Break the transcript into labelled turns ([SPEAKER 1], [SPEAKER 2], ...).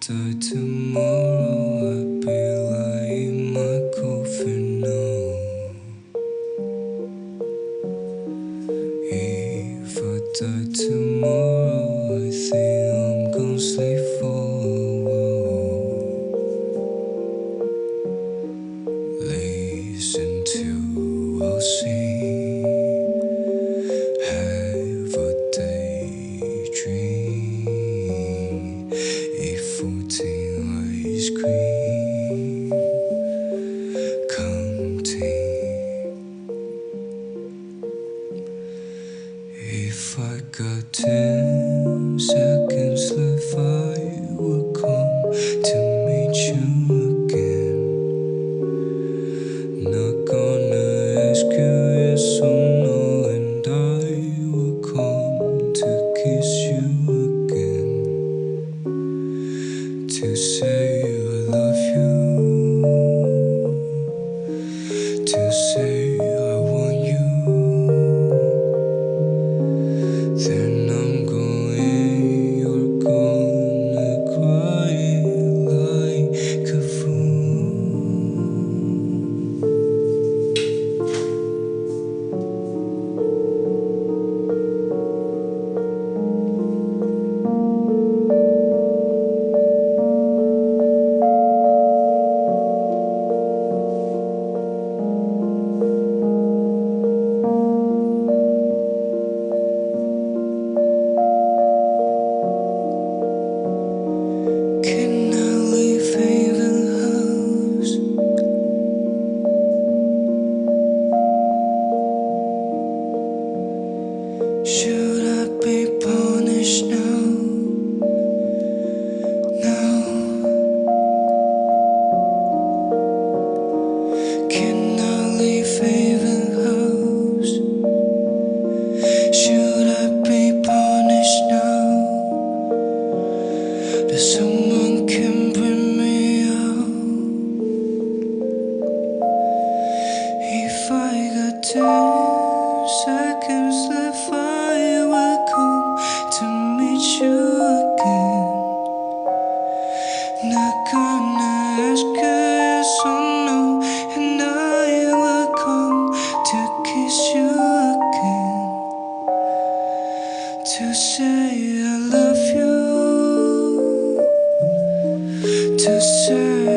[SPEAKER 1] die tomorrow, I'd be lying in my coffin now. If I die tomorrow, I think I'm gonna sleep for a while. Listen to I'll sing, have a daydream, eat 14 ice cream, counting. If I got 10 seconds left, I will come to meet you again. Not gonna ask you yes or no, and I will come to kiss you again, to say I love you, to say I want you. Then I'm going, you're gonna cry like a fool. Can I leave Haven House? Should I be punished now? Now? Can I leave Haven House? Should I be punished now? That someone can bring me out. If I got 10 seconds left, I will come to meet you again. Not gonna ask you yes or no, and I will come to kiss you again, to say I love you, to say